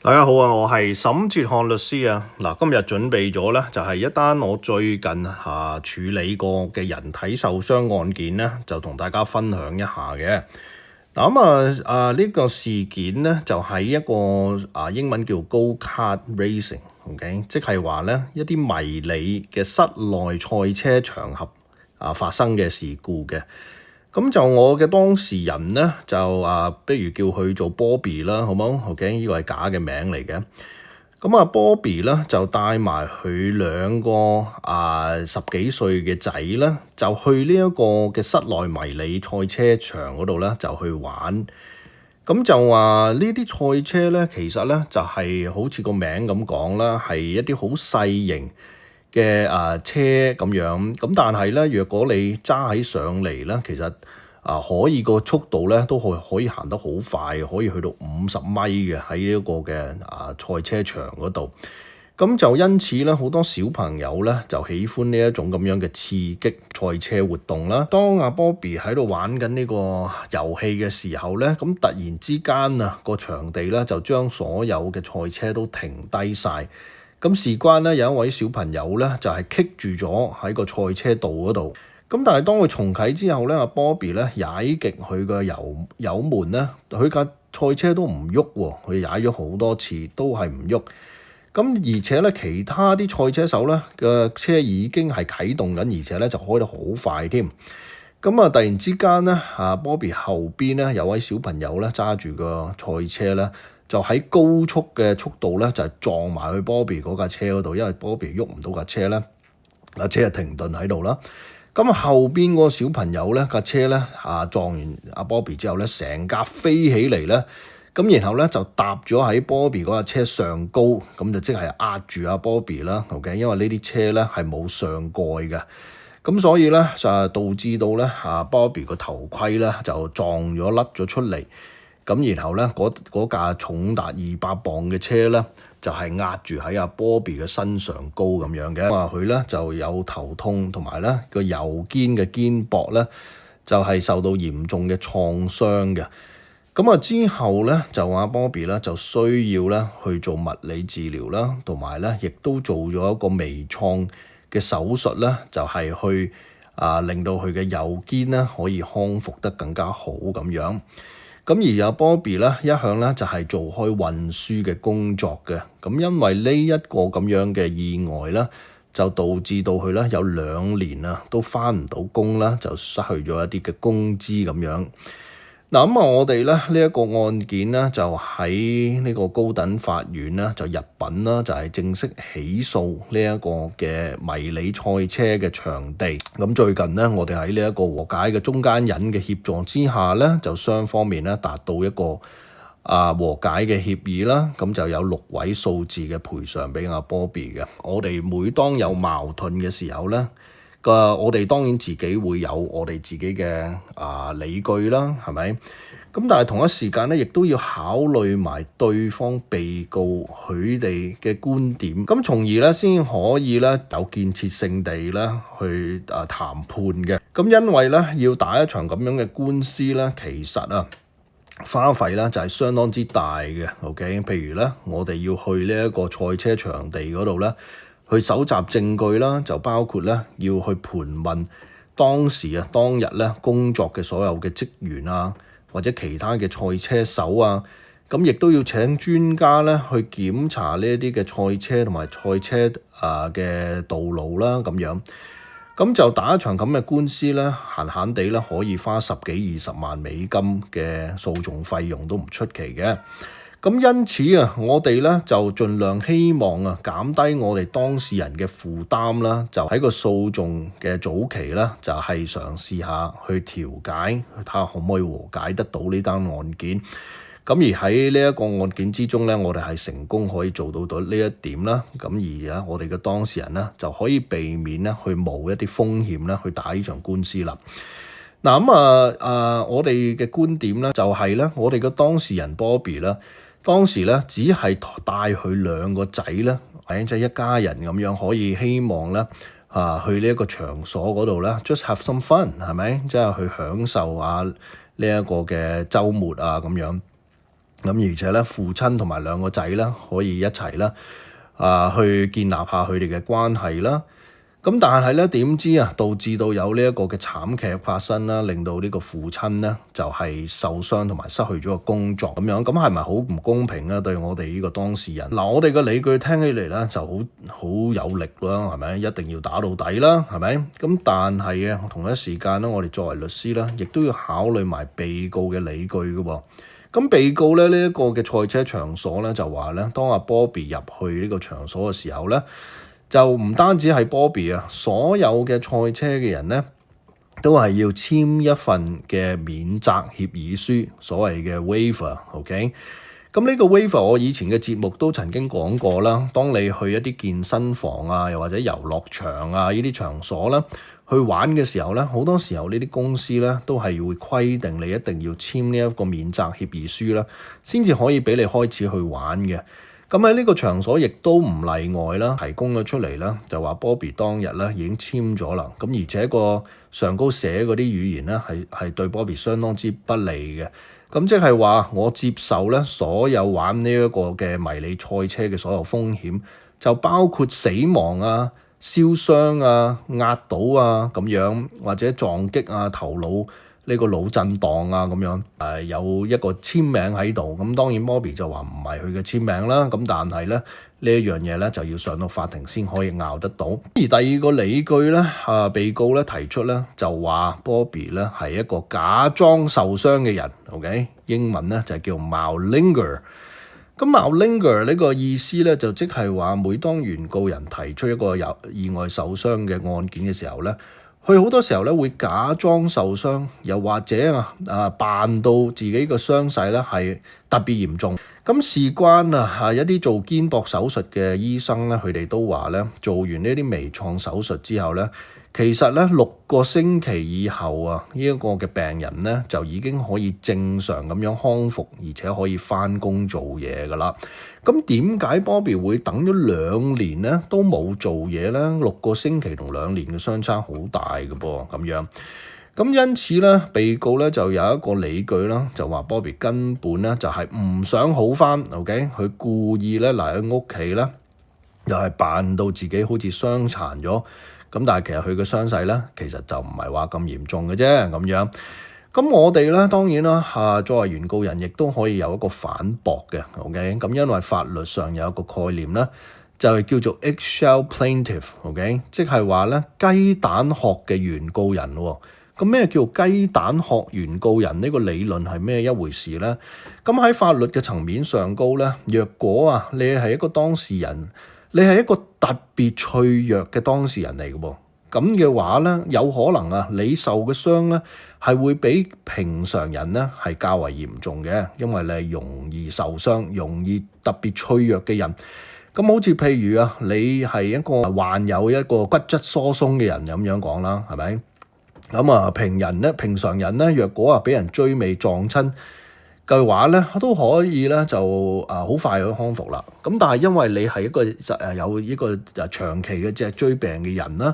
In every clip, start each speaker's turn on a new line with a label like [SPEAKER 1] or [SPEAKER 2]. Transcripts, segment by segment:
[SPEAKER 1] 大家好啊，我係沈哲翰律師啊。嗱，今日準備咗咧就係一單我最近處理過嘅人體受傷案件咧，就同大家分享一下嘅。嗱呢個事件咧就係一個英文叫 Go-Kart Racing，OK，即係話咧一啲迷你嘅室內賽車場合發生嘅事故嘅。咁就我嘅當事人咧，就不如叫佢做 Bobby 啦，好冇 ？OK，呢個係假嘅名嚟嘅。咁Bobby 咧就帶埋佢兩個10幾歲嘅仔咧，就去呢一個嘅室內迷你賽車場嗰度咧，就去玩。咁就話呢啲賽車咧，其實咧就係好似個名咁講啦，係一啲好細型嘅車咁樣，咁但係咧，若果你揸起上嚟咧，其實可以個速度咧都可以行得好快，可以去到50米嘅喺呢一個嘅賽車場嗰度。咁就因此咧，好多小朋友咧就喜歡呢一種咁樣嘅刺激賽車活動啦。當Bobby 喺度玩緊呢個遊戲嘅時候咧，咁突然之間個場地咧就將所有嘅賽車都停低晒。咁事關咧有一位小朋友咧就係棘住咗喺個賽車道嗰度。咁但係當佢重啟之後咧，Bobby 咧踩極佢個油門咧，佢架賽車都唔喐喎，佢踩咗好多次都係唔喐。咁而且咧其他啲賽車手咧嘅車已經係啟動緊，而且咧就開得好快添。咁突然之間咧Bobby 後邊咧有位小朋友咧揸住個賽車咧，就喺高速嘅速度咧就撞埋去 Bobby 嗰架車嗰度，因為 Bobby 喐唔到架車咧，架車就停頓喺度啦。咁後邊嗰個小朋友咧架車咧撞完Bobby 之後咧，成架飛起嚟咧，咁然後咧就搭咗喺 Bobby 嗰架車上高，咁就即係壓住Bobby 啦。OK， 因為呢啲車咧係冇上蓋嘅，咁所以咧就導致到咧Bobby 個頭盔咧就撞咗甩咗出嚟。咁然後咧嗰架重達200磅嘅車咧就係壓住喺Bobby 嘅身上高咁樣嘅。佢咧就有頭痛，同埋咧個右肩嘅肩膊咧就係受到嚴重嘅創傷嘅。咁之後咧就Bobby 咧就需要咧去做物理治療啦，同埋咧亦都做咗一個微創嘅手術咧，就係去令到佢嘅右肩咧可以康復得更加好咁樣。咁而Bobby 咧一向咧就係做開運輸嘅工作嘅，咁因為呢一個咁樣嘅意外咧，就導致到佢咧有2年都返唔到工啦，就失去咗一啲嘅工資咁樣。嗱我哋咧呢一個案件咧就喺呢個高等法院咧就入稟啦，就係正式起訴呢一個嘅迷你賽車嘅場地。咁最近咧我哋喺呢一個和解嘅中間人嘅協助之下咧，就雙方面咧達到一個和解嘅協議啦。咁就有6位數字嘅賠償俾Bobby 嘅。我哋每當有矛盾嘅時候咧，我哋當然自己會有我哋自己嘅理據啦，係咪？咁但係同一時間咧，亦都要考慮埋對方被告佢哋嘅觀點，咁從而咧先可以咧有建設性地咧去談判嘅。咁因為咧要打一場咁樣嘅官司咧，其實花費咧就係相當之大嘅。OK， 譬如咧我哋要去呢一個賽車場地嗰度咧，去搜集證據啦，就包括咧要去盤問當日咧工作嘅所有嘅職員或者其他嘅賽車手咁亦都要請專家咧去檢查呢一啲嘅賽車同埋賽車嘅道路啦咁樣。咁就打一場咁嘅官司咧，閒閒地咧可以花10幾20萬美金嘅訴訟費用都唔出奇嘅。咁因此我哋咧就盡量希望減低我哋當事人嘅負擔啦，就喺個訴訟嘅早期咧，就係嘗試下去調解，睇下可唔可以和解得到呢單案件。咁而喺呢一個案件之中咧，我哋係成功可以做到呢一點啦。咁而我哋嘅當事人咧就可以避免咧去冒一啲風險咧去打呢場官司啦。我哋嘅觀點咧就係咧，我哋嘅當事人 Bobby 咧，當時咧只係帶佢2個仔咧，即係一家人咁樣，可以希望咧去呢一個場所嗰度咧 just have some fun， 係咪？即係去享受呢一個嘅週末咁樣。咁而且咧父親同埋兩個仔咧可以一齊啦去建立下佢哋嘅關係啦。咁但係咧點知啊，導致到有呢一個嘅慘劇發生啦，令到呢個父親咧就係受傷同埋失去咗個工作咁樣，咁係咪好唔公平咧？對我哋呢個當事人嗱，我哋嘅理據聽起嚟咧就好有力啦，係咪？一定要打到底啦，係咪？咁但係啊，同一時間咧，我哋作為律師咧，亦都要考慮埋被告嘅理據嘅喎。咁被告咧呢一個嘅賽車場所咧就話咧，當阿 Bobby 入去呢個場所嘅時候咧，就唔單止係 Bobby 啊，所有嘅賽車嘅人咧，都係要簽一份嘅免責協議書，所謂嘅 waiver，OK？咁呢個 waiver 我以前嘅節目都曾經講過啦。當你去一啲健身房啊，又或者遊樂場啊呢啲場所啦，去玩嘅時候咧，好多時候呢啲公司咧都係會規定你一定要簽呢一個免責協議書啦，先至可以俾你開始去玩嘅。咁喺呢個場所亦都唔例外啦，提供咗出嚟啦，就話 Bobby 當日咧已經簽咗啦。咁而且個上高寫嗰啲語言咧係對 Bobby 相當之不利嘅。咁即係話我接受咧所有玩呢一個嘅迷你賽車嘅所有風險，就包括死亡啊、燒傷啊、壓倒啊咁樣，或者撞擊啊、頭腦呢個腦震盪啊咁樣，有一個簽名喺度。咁當然 Bobby 就話唔係佢嘅簽名啦。咁但係咧呢一樣嘢咧就要上到法庭先可以拗得到。而第二個理據咧，被告咧提出咧就話 Bobby 咧係一個假裝受傷嘅人。OK， 英文咧就係叫 Mallinger。咁 Mallinger 呢個意思咧就即係話，每當原告人提出一個有意外受傷嘅案件嘅時候咧，佢好多時候咧會假裝受傷，又或者扮到自己個傷勢咧係特別嚴重。咁事關一啲做肩膊手術嘅醫生咧，佢哋都話咧，做完呢啲微創手術之後咧，其實咧6個星期以後呢一個嘅病人咧就已經可以正常咁樣康復，而且可以返工做嘢㗎啦。咁點解 Bobby 會等咗2年咧都冇做嘢咧？6個星期同2年嘅相差好大嘅噃，咁樣。咁因此咧，被告咧就有一個理據啦，就話 Bobby 根本咧就係唔想好返 ，OK？佢故意咧嚟喺屋企咧，又係扮到自己好似傷殘咗。咁但係其實佢嘅傷勢咧，其實就唔係話咁嚴重嘅啫，咁樣。咁我哋咧當然啦，作為原告人亦都可以有一個反駁嘅 ，OK？咁因為法律上有一個概念咧，就係叫做 eggshell plaintiff，OK？即係話咧雞蛋殼嘅原告人喎。咁咩叫雞蛋殼原告人？呢個理論係咩一回事咧？咁喺法律嘅層面上高咧，若果你係一個當事人，你係一個特別脆弱嘅當事人嚟嘅喎，咁嘅話咧，有可能你受嘅傷咧係會比平常人咧係較為嚴重嘅，因為你係容易受傷、容易特別脆弱嘅人。咁好似譬如你係一個患有一個骨質疏鬆嘅人咁樣講啦，係咪？咁平常人咧，若果俾人追尾撞親嘅話咧，都可以咧就好快去康復啦。咁但係因為你係一個有一個長期嘅脊椎病嘅人啦，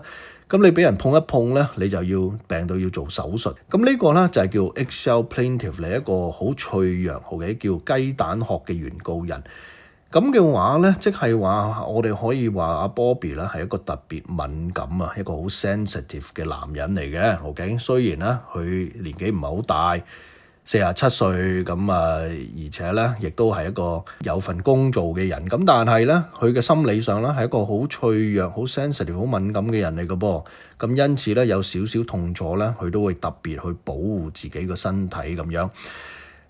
[SPEAKER 1] 咁你俾人碰一碰咧，你就要病到要做手術。咁呢個咧就係叫 eggshell plaintiff，你一個好脆弱嘅叫雞蛋殼嘅原告人。咁嘅話咧，即係話我哋可以話阿 Bobby 咧係一個特別敏感一個好 sensitive 嘅男人嚟嘅。OK， 雖然咧佢年紀唔係好大，47歲咁而且咧亦都係一個有份工做嘅人。咁但係咧佢嘅心理上咧係一個好脆弱、好 sensitive、好敏感嘅人嚟嘅噃。咁因此咧有少少痛楚咧，佢都會特別去保護自己個身體咁樣。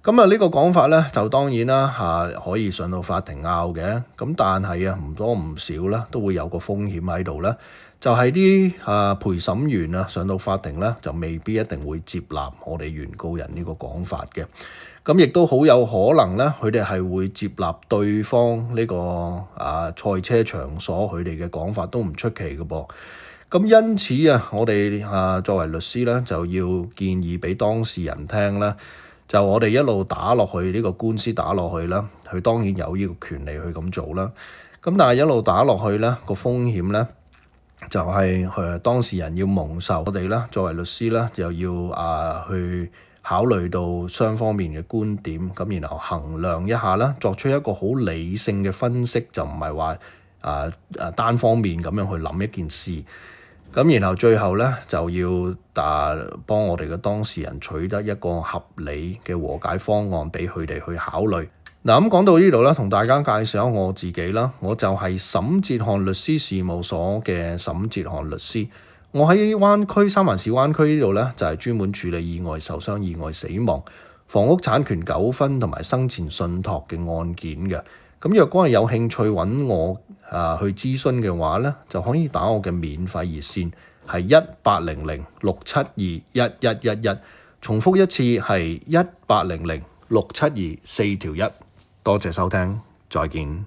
[SPEAKER 1] 咁呢個講法咧，就當然啦可以上到法庭拗嘅。咁但係唔多唔少啦，都會有個風險喺度咧，就係啲陪審員上到法庭咧，就未必一定會接納我哋原告人呢個講法嘅。咁亦都好有可能咧，佢哋係會接納對方呢個賽車場所佢哋嘅講法都唔出奇嘅噃。咁因此我哋作為律師咧，就要建議俾當事人聽啦。就我哋一路打落去呢個官司打落去啦，佢當然有呢個權利去咁做啦。咁但係一路打落去咧，個風險咧就係當事人要蒙受，我哋咧作為律師咧就要去考慮到雙方面嘅觀點，咁然後衡量一下啦，作出一個好理性嘅分析，就唔係話單方面咁樣去諗一件事。咁然後最後咧就要幫我哋嘅當事人取得一個合理嘅和解方案俾佢哋去考慮。嗱，咁講到呢度啦，同大家介紹下我自己啦，我就係沈哲瀚律師事務所嘅沈哲瀚律師。我喺三藩市灣區呢度咧，就係專門處理意外受傷、意外死亡、房屋產權糾紛同埋生前信託嘅案件嘅。咁若果係有興趣揾我去諮詢嘅話咧，就可以打我嘅免費熱線，係1800-672-1111。重複一次係1800-672-4條1。多謝收聽，再見。